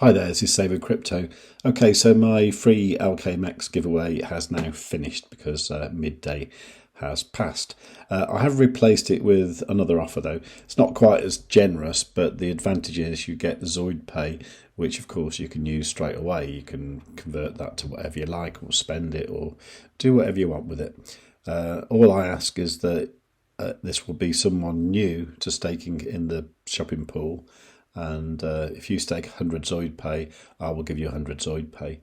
Hi there, this is savewith.crypto. Okay, so my free LockedMex giveaway has now finished because midday has passed. I have replaced it with another offer though. It's not quite as generous, but the advantage is you get ZoidPay, which of course you can use straight away. You can convert that to whatever you like or spend it or do whatever you want with it. All I ask is that this will be someone new to staking in the shopping pool. And if you stake 100 ZoidPay, I will give you 100 ZoidPay.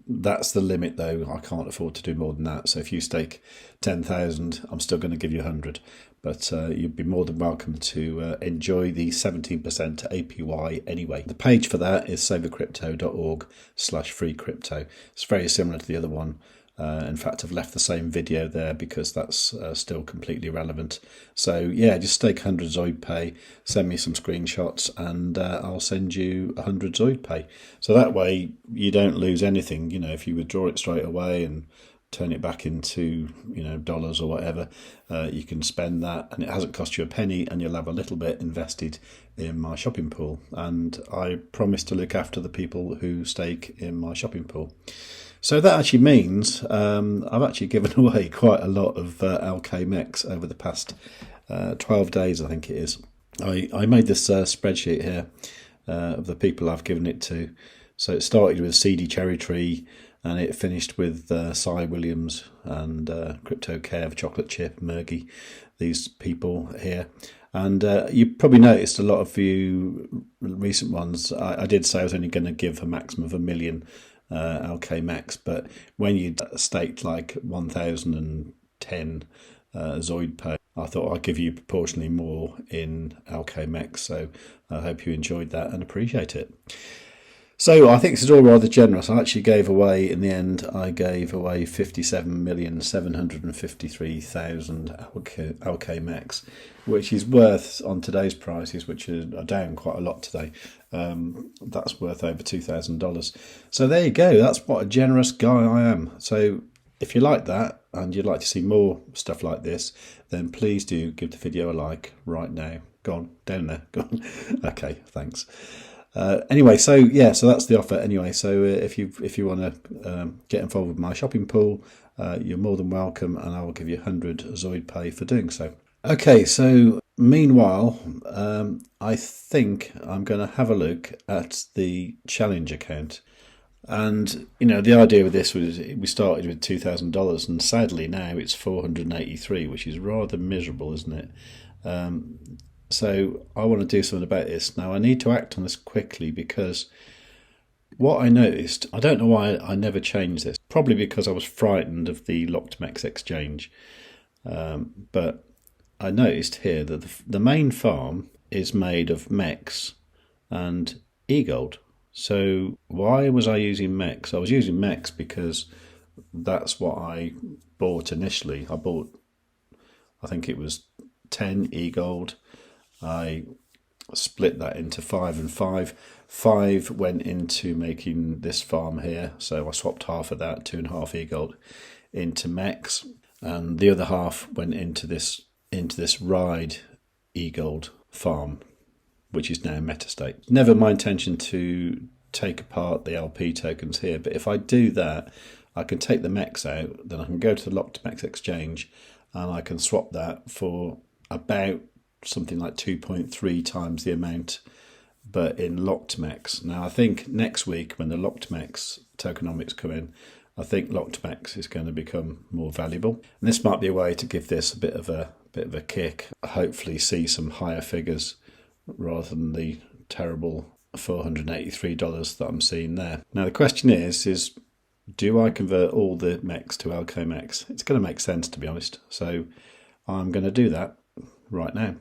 That's the limit though. I can't afford to do more than that. So if you stake 10,000, I'm still going to give you 100. But you'd be more than welcome to enjoy the 17% APY anyway. The page for that is savewithcrypto.org/freecrypto. It's very similar to the other one. In fact, I've left the same video there because that's still completely relevant. So yeah, just stake 100 ZoidPay, send me some screenshots, and I'll send you 100 ZoidPay. So that way you don't lose anything. You know, if you withdraw it straight away and turn it back into, dollars or whatever, you can spend that, and it hasn't cost you a penny, and you'll have a little bit invested in my shopping pool. And I promise to look after the people who stake in my shopping pool. So that actually means I've actually given away quite a lot of LockedMex over the past 12 days, I think it is. I made this spreadsheet here of the people I've given it to. So it started with CD Cherry Tree, and it finished with Cy Williams and Crypto Kev, Chocolate Chip, Mergy, these people here. And you probably noticed a lot of you recent ones. I did say I was only going to give a maximum of 1 million LockedMex, but when you staked like 1010 ZoidPay, I thought I'd give you proportionally more in LockedMex. So I hope you enjoyed that and appreciate it. So I think this is all rather generous. I actually gave away, in the end, I gave away 57,753,000 LockedMex, which is worth, on today's prices, which are down quite a lot today, that's worth over $2,000. So there you go. That's what a generous guy I am. So if you like that and you'd like to see more stuff like this, then please do give the video a like right now. Go on, down there. Go on. Okay, thanks. Anyway, so that's the offer anyway. So if you want to get involved with my shopping pool, you're more than welcome, and I will give you 100 ZoidPay for doing so. Okay, so meanwhile, I think I'm going to have a look at the challenge account. And the idea with this was we started with $2,000, and sadly now it's 483, which is rather miserable, isn't it? So I want to do something about this. Now I need to act on this quickly, because what I noticed, I don't know why I never changed this, probably because I was frightened of the LockedMex exchange. But I noticed here that the main farm is made of MEX and eGold. So why was I using MEX? I was using MEX because that's what I bought initially. I think it was 10 eGold. I split that into 5 and 5. 5 went into making this farm here, so I swapped half of that, 2.5 eGold, into MEX, and the other half went into this ride eGold farm, which is now Metastate. Never my intention to take apart the LP tokens here, but if I do that, I can take the MEX out, then I can go to the LockedMex exchange, and I can swap that for about something like 2.3 times the amount, but in LockedMex. Now I think next week when the LockedMex tokenomics come in, I think LockedMex is going to become more valuable, and this might be a way to give this a bit of a kick. Hopefully see some higher figures rather than the terrible $483 that I'm seeing there. Now the question is do I convert all the MEX to LockedMex? It's going to make sense, to be honest, so I'm going to do that right now.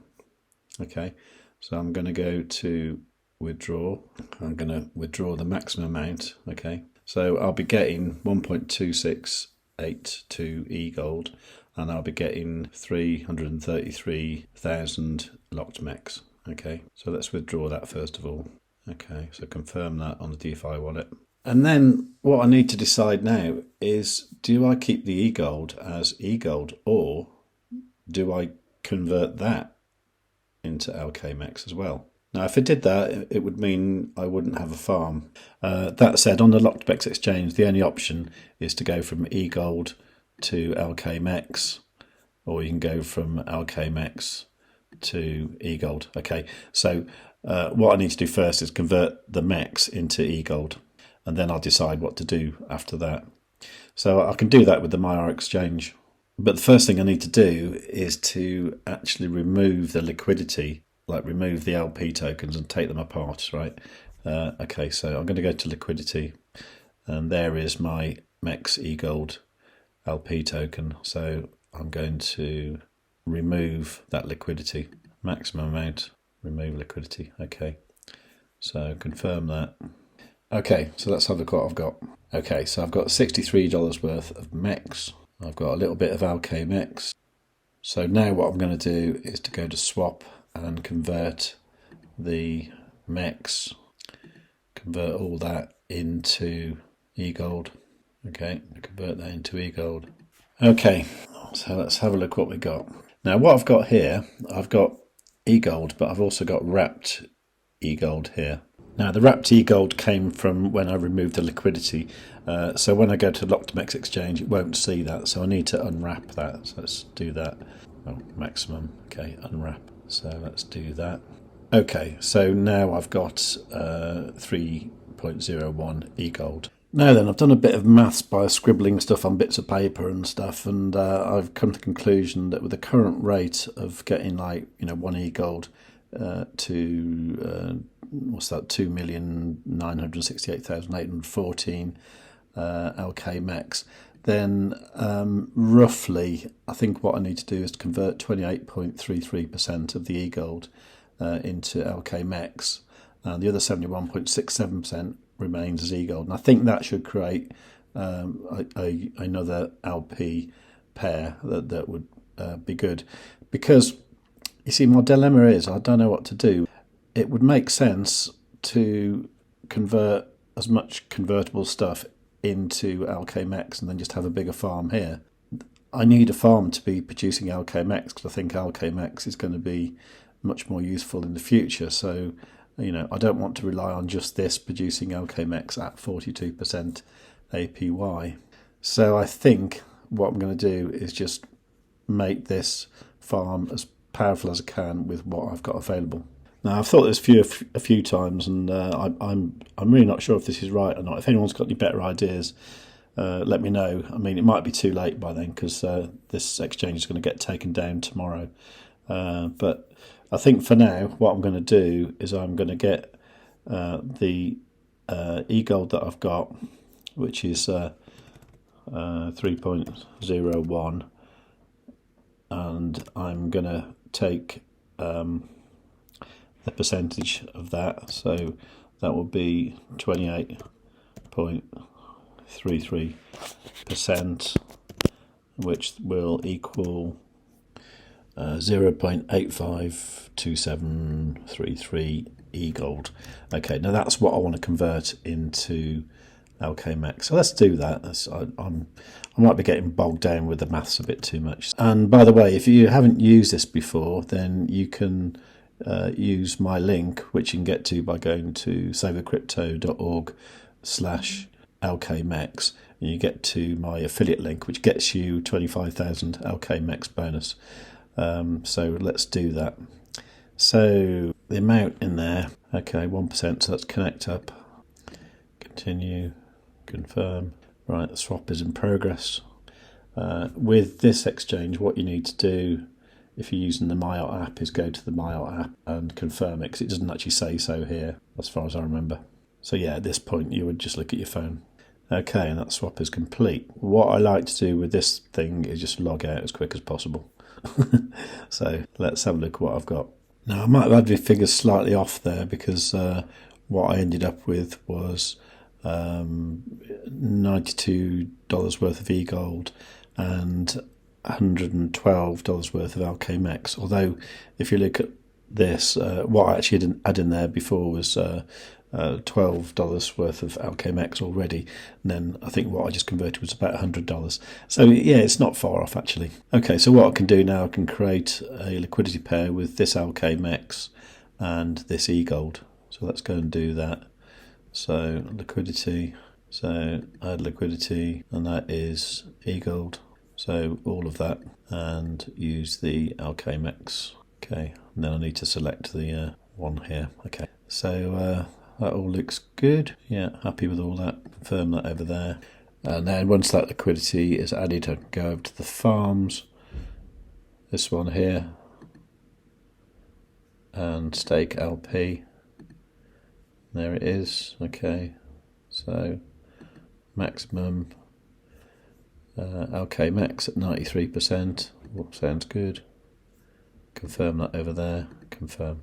Okay, so I'm going to go to withdraw. I'm going to withdraw the maximum amount. Okay, so I'll be getting 1.2682 eGold, and I'll be getting 333,000 LockedMex. Okay, so let's withdraw that first of all. Okay, so confirm that on the DeFi wallet. And then what I need to decide now is, do I keep the eGold as eGold, or do I convert that into LockedMex as well? Now, if I did that, it would mean I wouldn't have a farm. That said, on the LockedMex exchange, the only option is to go from eGold to LockedMex, or you can go from LockedMex to eGold. Okay, so what I need to do first is convert the MEX into eGold, and then I'll decide what to do after that. So I can do that with the Maiar exchange. But the first thing I need to do is to actually remove the liquidity, like remove the LP tokens and take them apart, right? Okay, so I'm going to go to liquidity, and there is my MEX eGold LP token. So I'm going to remove that liquidity, maximum amount, remove liquidity. Okay, so confirm that. Okay, so let's have a look what I've got. Okay, so I've got $63 worth of MEX. I've got a little bit of LockedMex. So now what I'm going to do is to go to swap and convert the MEX, convert all that into eGold. Okay, convert that into eGold. Okay, so let's have a look what we got. Now what I've got here, I've got eGold, but I've also got wrapped eGold here. Now the wrapped eGold came from when I removed the liquidity, so when I go to LockedMex exchange it won't see that, so I need to unwrap that. So let's do that. Oh, maximum, okay, unwrap. So let's do that. Okay, so now I've got 3.01 eGold. Now then, I've done a bit of maths by scribbling stuff on bits of paper and stuff, and I've come to the conclusion that with the current rate of getting like, you know, 1 eGold to what's that, 2,968,814 LockedMex, then roughly I think what I need to do is to convert 28.33% of the eGold into LockedMex, and the other 71.67% remains as eGold, and I think that should create another LP pair that would be good, because you see my dilemma is I don't know what to do. It would make sense to convert as much convertible stuff into LockedMex and then just have a bigger farm here. I need a farm to be producing LockedMex because I think LockedMex is going to be much more useful in the future. So, you know, I don't want to rely on just this producing LockedMex at 42% APY. So I think what I'm going to do is just make this farm as powerful as I can with what I've got available. Now I've thought this a few times, and I'm really not sure if this is right or not. If anyone's got any better ideas, let me know. I mean, it might be too late by then because this exchange is going to get taken down tomorrow. But I think for now, what I'm going to do is I'm going to get the eGold that I've got, which is 3.01, and I'm going to take the percentage of that, so that will be 28.33%, which will equal 0.852733 eGold. Okay, now that's what I want to convert into LockedMex. So let's do that. I might be getting bogged down with the maths a bit too much. And by the way, if you haven't used this before, then you can use my link, which you can get to by going to savewith.crypto.org/LockedMex, and you get to my affiliate link, which gets you 25,000 LockedMex bonus. So let's do that. So the amount in there, okay, 1%, so let's connect up, continue, confirm. Right, the swap is in progress. With this exchange, what you need to do if you're using the Maiar app is go to the Maiar app and confirm it, because it doesn't actually say so here as far as I remember. So yeah, at this point you would just look at your phone. Okay, and that swap is complete. What I like to do with this thing is just log out as quick as possible. So let's have a look at what I've got. Now I might have had my figures slightly off there, because what I ended up with was $92 worth of eGold and $112 worth of LockedMex. Although if you look at this, what I actually had in there before was $12 worth of LockedMex already, and then I think what I just converted was about $100. So yeah, it's not far off actually. Okay, so what I can do now, I can create a liquidity pair with this LockedMex and this eGold. So let's go and do that. So liquidity, so add liquidity, and that is eGold. So all of that, and use the LockedMex. Okay, and then I need to select the one here. Okay, so that all looks good. Yeah, happy with all that. Confirm that over there. And then once that liquidity is added, I can go over to the farms. This one here, and stake LP. There it is. Okay, so maximum LockedMex at 93%. Sounds good. Confirm that over there. Confirm.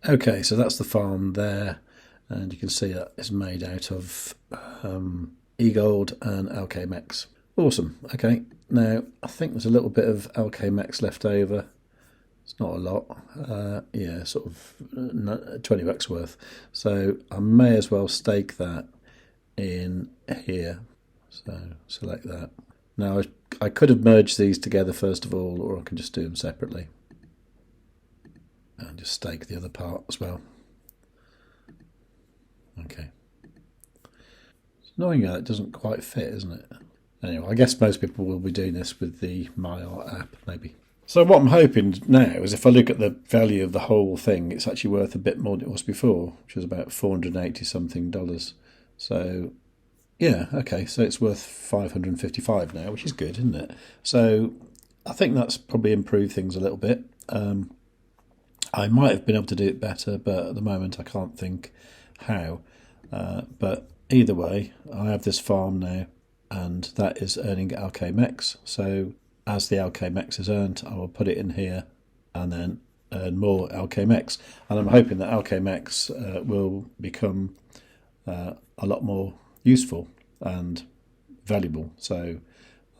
Okay, so that's the farm there, and you can see that it's made out of eGold and LockedMex. Awesome. Okay, now I think there's a little bit of LockedMex left over. It's not a lot. Yeah, sort of $20 worth. So I may as well stake that in here. So select that. Now I could have merged these together first of all, or I could just do them separately. And just stake the other part as well. Okay. It's annoying that it doesn't quite fit, isn't it? Anyway, I guess most people will be doing this with the Maiar app, maybe. So what I'm hoping now is if I look at the value of the whole thing, it's actually worth a bit more than it was before, which was about $480 something. So yeah, okay, so it's worth 555 now, which is good, isn't it? So I think that's probably improved things a little bit. I might have been able to do it better, but at the moment I can't think how. But either way, I have this farm now, and that is earning LockedMex. So as the LockedMex is earned, I will put it in here and then earn more LockedMex. And I'm hoping that LockedMex will become a lot more useful and valuable. So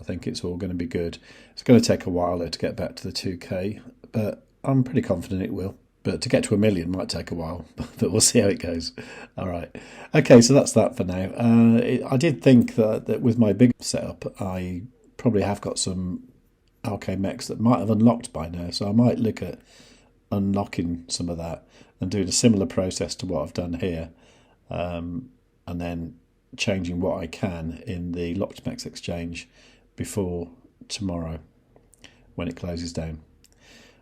I think it's all going to be good. It's going to take a while though to get back to the 2K, but I'm pretty confident it will. But to get to 1 million might take a while, but we'll see how it goes. All right. Okay, so that's that for now. I did think that with my big setup, I probably have got some LockedMex that might have unlocked by now. So I might look at unlocking some of that and doing a similar process to what I've done here. And then changing what I can in the LockedMex exchange before tomorrow when it closes down.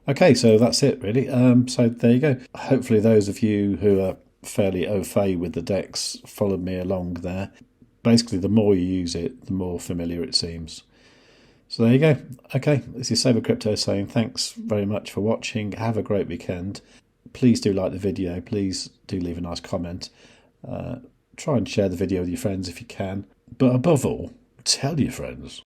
Okay, so that's it really. So there you go. Hopefully those of you who are fairly au fait with the DEX followed me along there. Basically, the more you use it, the more familiar it seems. So there you go. Okay, this is Savewith Crypto saying thanks very much for watching. Have a great weekend. Please do like the video. Please do leave a nice comment. Try and share the video with your friends if you can. But above all, tell your friends.